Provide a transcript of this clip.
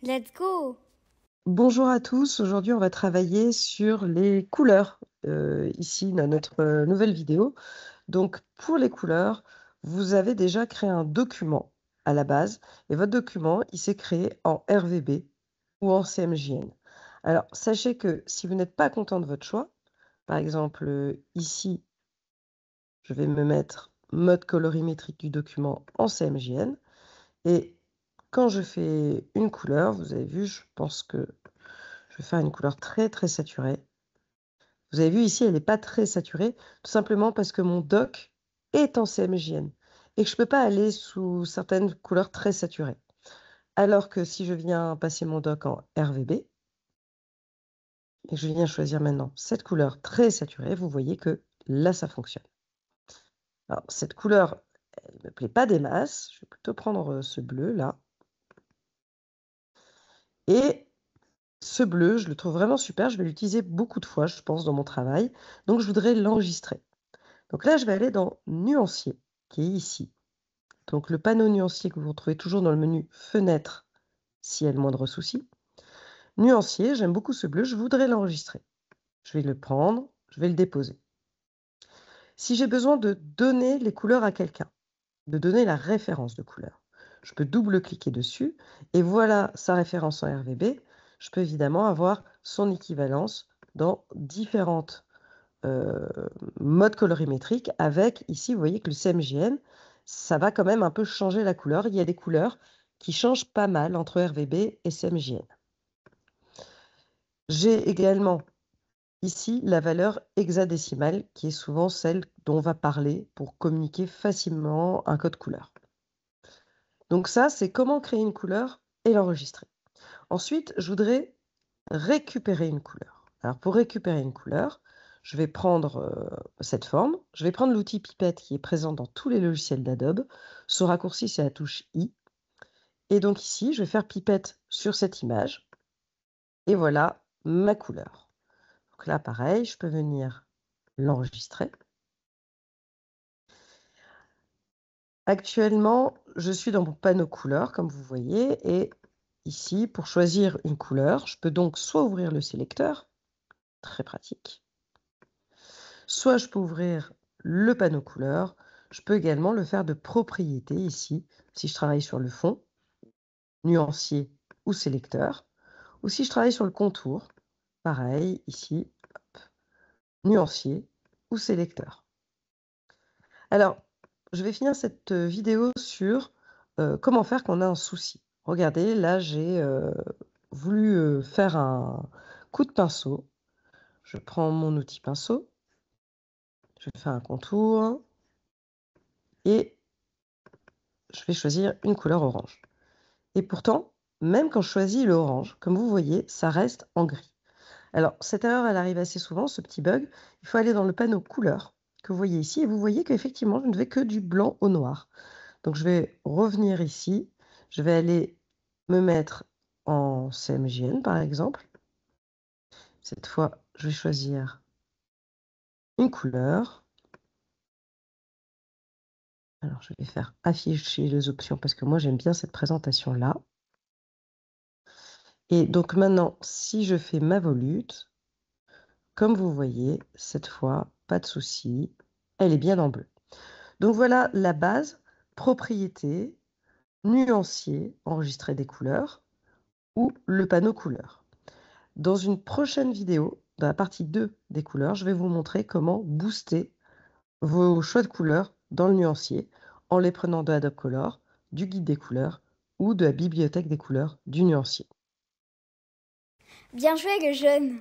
Let's go! Bonjour à tous, aujourd'hui on va travailler sur les couleurs, ici dans notre nouvelle vidéo. Donc pour les couleurs, vous avez déjà créé un document à la base et votre document il s'est créé en RVB ou en CMJN. Alors sachez que si vous n'êtes pas content de votre choix, par exemple ici je vais me mettre mode colorimétrique du document en CMJN et quand je fais une couleur, vous avez vu, je pense que je vais faire une couleur très saturée. Vous avez vu ici, elle n'est pas très saturée, tout simplement parce que mon doc est en CMJN et que je ne peux pas aller sous certaines couleurs très saturées. Alors que si je viens passer mon doc en RVB et que je viens choisir maintenant cette couleur très saturée, vous voyez que là, ça fonctionne. Alors, cette couleur, elle ne me plaît pas des masses. Je vais plutôt prendre ce bleu là. Et ce bleu, je le trouve vraiment super. Je vais l'utiliser beaucoup de fois, je pense, dans mon travail. Donc, je voudrais l'enregistrer. Donc là, je vais aller dans Nuancier, qui est ici. Donc le panneau nuancier que vous retrouvez toujours dans le menu Fenêtre, s'il y a le moindre souci. Nuancier, j'aime beaucoup ce bleu, je voudrais l'enregistrer. Je vais le prendre, je vais le déposer. Si j'ai besoin de donner les couleurs à quelqu'un, de donner la référence de couleur, je peux double-cliquer dessus et voilà sa référence en RVB. Je peux évidemment avoir son équivalence dans différentes mode colorimétrique avec, ici, vous voyez que le CMJN, ça va quand même un peu changer la couleur. Il y a des couleurs qui changent pas mal entre RVB et CMJN. J'ai également ici la valeur hexadécimale, qui est souvent celle dont on va parler pour communiquer facilement un code couleur. Donc ça, c'est comment créer une couleur et l'enregistrer. Ensuite, je voudrais récupérer une couleur. Alors pour récupérer une couleur, je vais prendre cette forme. Je vais prendre l'outil pipette qui est présent dans tous les logiciels d'Adobe. Son raccourci, c'est la touche I. Et donc ici, je vais faire pipette sur cette image. Et voilà ma couleur. Donc là, pareil, je peux venir l'enregistrer. Actuellement, je suis dans mon panneau couleur, comme vous voyez. Et ici, pour choisir une couleur, je peux donc soit ouvrir le sélecteur, très pratique, soit je peux ouvrir le panneau couleur. Je peux également le faire de propriété ici, si je travaille sur le fond, nuancier ou sélecteur. Ou si je travaille sur le contour, pareil, ici, hop, nuancier ou sélecteur. Alors, je vais finir cette vidéo sur comment faire quand on a un souci. Regardez, là, j'ai voulu faire un coup de pinceau. Je prends mon outil pinceau, je fais un contour et je vais choisir une couleur orange. Et pourtant, même quand je choisis l'orange, comme vous voyez, ça reste en gris. Alors, cette erreur, elle arrive assez souvent, ce petit bug. Il faut aller dans le panneau couleur que vous voyez ici et vous voyez qu'effectivement, je ne vais que du blanc au noir. Donc, je vais revenir ici. Je vais aller me mettre en CMJN, par exemple. Cette fois, je vais choisir une couleur. Alors, je vais faire afficher les options parce que moi, j'aime bien cette présentation-là. Et donc maintenant, si je fais ma volute, comme vous voyez, cette fois, pas de souci, elle est bien en bleu. Donc voilà la base, propriété, nuancier, enregistrer des couleurs, ou le panneau couleur. Dans une prochaine vidéo, dans la partie 2 des couleurs, je vais vous montrer comment booster vos choix de couleurs dans le nuancier en les prenant de Adobe Color, du guide des couleurs ou de la bibliothèque des couleurs du nuancier. Bien joué, le jeune!